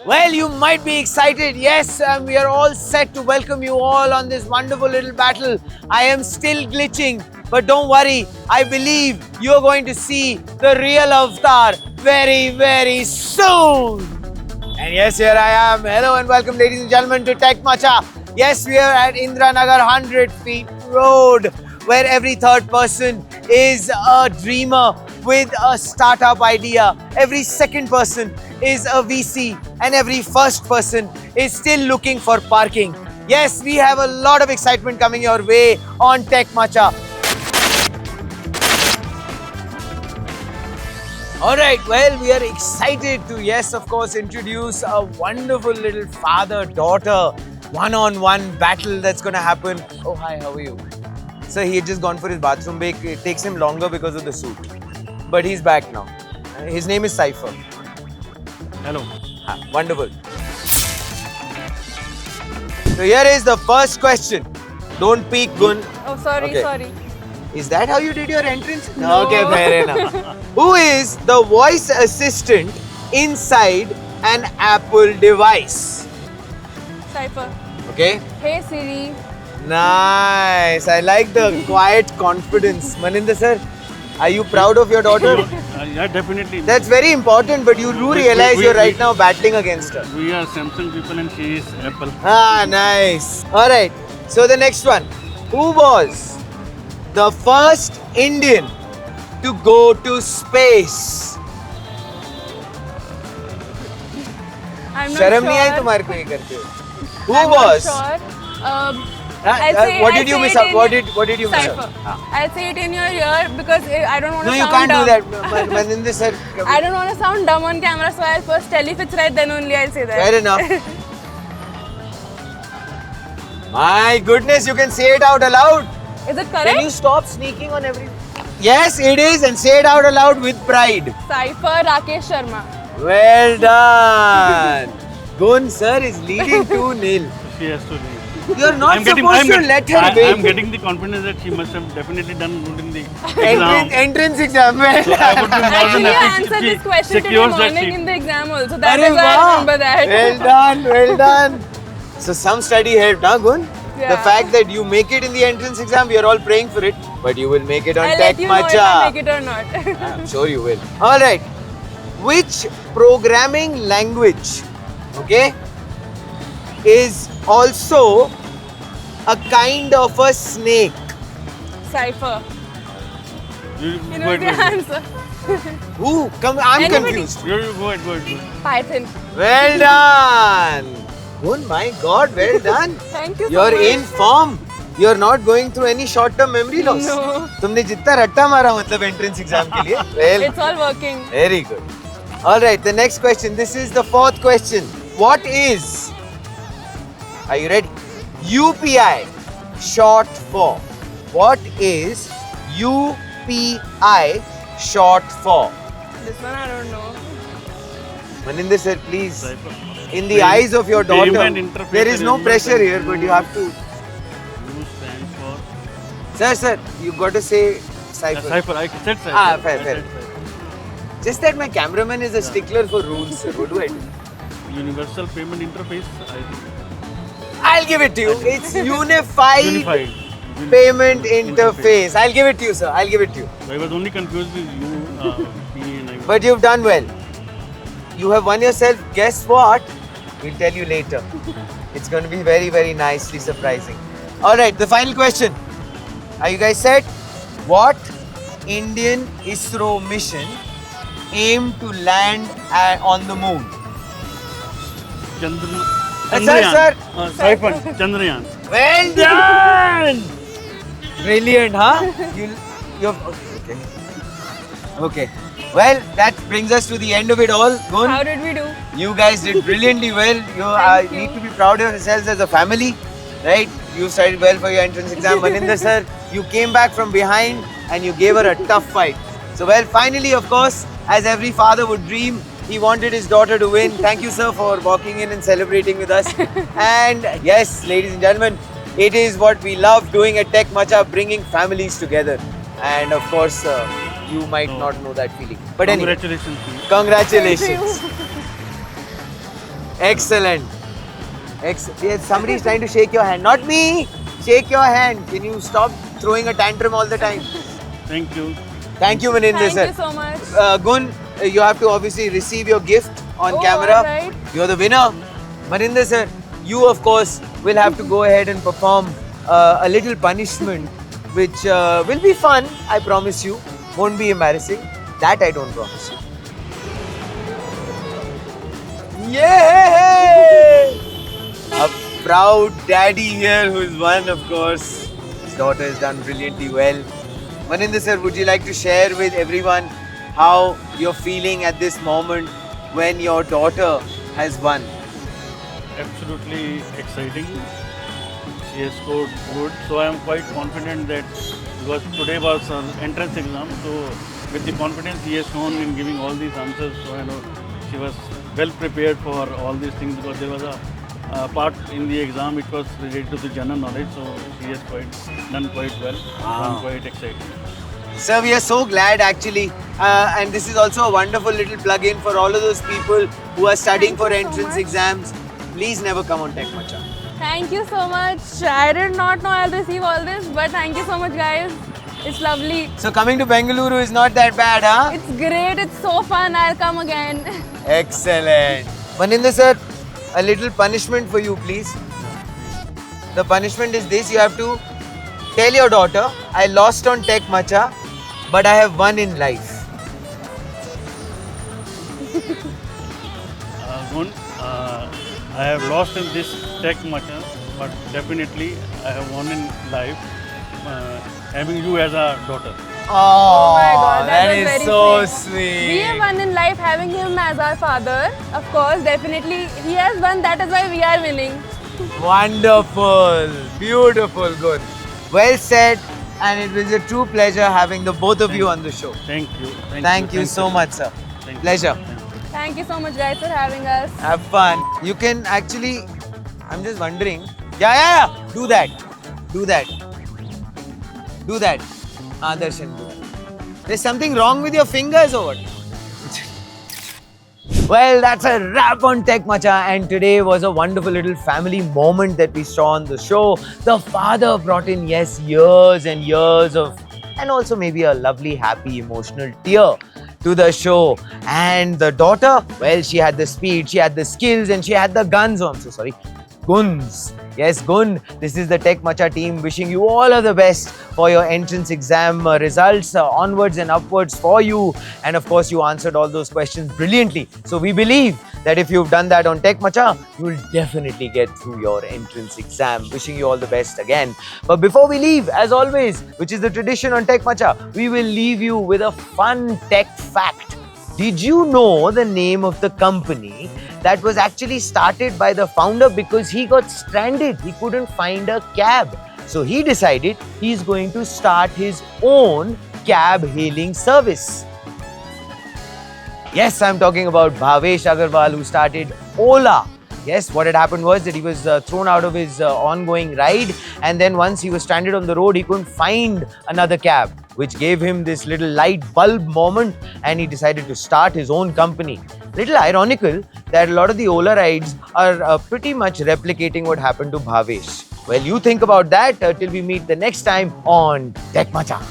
Well, you might be excited. Yes, we are all set to welcome you all on this wonderful little battle. I am still glitching, but don't worry. I believe you're going to see the real avatar very, very soon. And yes, here I am. Hello and welcome, ladies and gentlemen, to Tech Macha. Yes, we are at Indranagar 100 Feet Road, where every third person is a dreamer with a startup idea. Every second person is a VC, and every first person is still looking for parking. Yes, we have a lot of excitement coming your way on Tech Macha. Alright, well, we are excited to, yes, of course, introduce a wonderful little father-daughter one-on-one battle that's going to happen. Oh, hi, how are you? Sir, he had just gone for his bathroom break. It takes him longer because of the suit. But he's back now. His name is Cypher. Hello. Wonderful. So here is the first question. Don't peek, Gun. Oh, sorry, Okay. sorry. Is that how you did your entrance? No. Okay, fair enough. Who is the voice assistant inside an Apple device? Cypher. Okay. Hey Siri. Nice. I like the quiet confidence. Maninder sir, are you proud of your daughter? Yeah, definitely. That's very important, but you do realize you're right now battling against her. We are Samsung people and she is Apple. Ah, nice. Alright. So the next one. Who was the first Indian to go to space? I'm not शर्म sure. नहीं आई तुम्हारे को ये करते हो? Who I'm was? Not sure. What did you miss out? What did you miss Cypher. out? I'll say it in your ear because I don't want to No, you sound can't dumb. do that. Maninder sir. I don't want to sound dumb on camera, so I'll first tell if it's right, then only I'll say that. Fair enough. My goodness, you can say it out aloud. Is it Can you correct? stop sneaking on every? Yes, it is, and say it out aloud with pride. Cypher Rakesh Sharma. Well done. Gun sir is leading 2-0. She has to leave. You're not supposed to let her I'm win. getting the confidence that she must have definitely done good in the exam. Entrance exam. So I would be more than Actually, I happy answered if this she question today secures that morning seat. in the exam also. That Arre is why I wah. remember that. Well done, well done. So some study helped, huh, Gun? The Yeah. fact that you make it in the entrance exam, we are all praying for it. But you will make it on I'll Tech let you know if Macha. I make it or not. I'm sure you will. All right. Which programming language, okay, is also a kind of a snake? Cypher. You You go know the ahead. answer. Who? Come, I'm Anybody. confused. You go ahead, go ahead. Python. Well done. Oh my God, well done. Thank you. You're so much. in form. You're not going through any short-term memory loss. No. तुमने जितना रट्टा मारा मतलब entrance exam के लिए. Well, It's all working. very good. All right, the next question. This is the fourth question. What is? Are you ready? UPI short for? What is UPI short for? This one I don't know. Maninder sir, please. Cypher. In the eyes of your daughter, Payment interface there is no and pressure use here, but you have to. U stands for Sir, you got to say cipher. Cypher. I said Cypher. Ah, fair, I fair. said Cypher. Just that my cameraman is a stickler for rules, sir. What do I do? Universal payment interface. I think. I'll give it to you. It's Unified, Unified. Payment Interface. I'll give it to you, sir. I'll give it to you. So I was only confused with U, P, and I. But you've done well. You have won yourself. Guess what? We'll tell you later. It's going to be very, very nicely surprising. All right, the final question. Are you guys set? What Indian ISRO mission aimed to land on the moon? Chandrayaan. Sir. Cypher. Chandrayaan. Well done! Brilliant, huh? You're okay. Okay. Well, that brings us to the end of it all. Gun, How did we do? you guys did brilliantly well. You Thank you. need to be proud of yourselves as a family, right? You studied well for your entrance exam. Maninder sir, you came back from behind and you gave her a tough fight. So, well, finally, of course, as every father would dream, he wanted his daughter to win. Thank you, sir, for walking in and celebrating with us. And yes, ladies and gentlemen, it is what we love doing at Tech Macha, bringing families together. And of course, you might not know that feeling. But anyway, Congratulations to you. congratulations. Thank you. Excellent. Yes, somebody is trying to shake your hand. Not me. Shake your hand. Can you stop throwing a tantrum all the time? Thank you. Thank you, Maninder Thank sir. you so much. Gun, you have to obviously receive your gift on Oh, camera. alright. You're the winner. Maninder sir, you of course will have to go ahead and perform a little punishment, which will be fun, I promise you. Won't be embarrassing. That I don't promise you. Yay! A proud daddy here who is won, of course. His daughter has done brilliantly well. Maninder sir, would you like to share with everyone how you're feeling at this moment when your daughter has won? Absolutely exciting. She has scored good, so I am quite confident that because today was her entrance exam, so with the confidence he has shown in giving all these answers, so I know she was well prepared for all these things because there was a part in the exam which was related to the general knowledge, so she has done quite well. I'm quite excited. Sir, we are so glad actually, and this is also a wonderful little plug-in for all of those people who are studying Thank for you so entrance much. exams. Please never come on Tech Macha. Thank you so much. I did not know I'll receive all this, but thank you so much, guys. It's lovely. So coming to Bengaluru is not that bad, huh? It's great. It's so fun. I'll come again. Excellent. Maninder sir, a little punishment for you, please. The punishment is this: you have to tell your daughter, I lost on Tech Macha, but I have won in life. Gun, I have lost in this tech matter, but definitely I have won in life having you as a daughter. Oh, my God, that was is very so sweet. sweet. We have won in life having him as our father. Of course, definitely. He has won. That is why we are winning. Wonderful, beautiful, good. Well said, and it was a true pleasure having the both of you on the show. Thank you. Thank you so much, sir. Thank you. Pleasure. Thank you. Thank you so much, guys, for having us. Have fun. You can actually, I'm just wondering. Yeah. Do that. Do that. Do that. Darshan, do that. There's something wrong with your fingers or what? Well, that's a wrap on Tech Macha, and today was a wonderful little family moment that we saw on the show. The father brought in, yes, years and years of, and also maybe a lovely, happy, emotional tear to the show. And the daughter, well, she had the speed, she had the skills, and she had the guns. Oh, I'm so sorry. Guns. Yes, Gun, this is the Tech Macha team wishing you all of the best for your entrance exam results, onwards and upwards for you. And of course, you answered all those questions brilliantly. So we believe that if you've done that on Tech Macha, you will definitely get through your entrance exam. Wishing you all the best again. But before we leave, as always, which is the tradition on Tech Macha, we will leave you with a fun tech fact. Did you know the name of the company that was actually started by the founder because he got stranded? He couldn't find a cab. So he decided he's going to start his own cab hailing service. Yes, I'm talking about Bhavesh Agarwal, who started Ola. Yes, what had happened was that he was thrown out of his ongoing ride, and then once he was stranded on the road, he couldn't find another cab, which gave him this little light bulb moment, and he decided to start his own company. Little ironical that a lot of the Ola rides are pretty much replicating what happened to Bhavesh. Well, you think about that till we meet the next time on Tech Macha.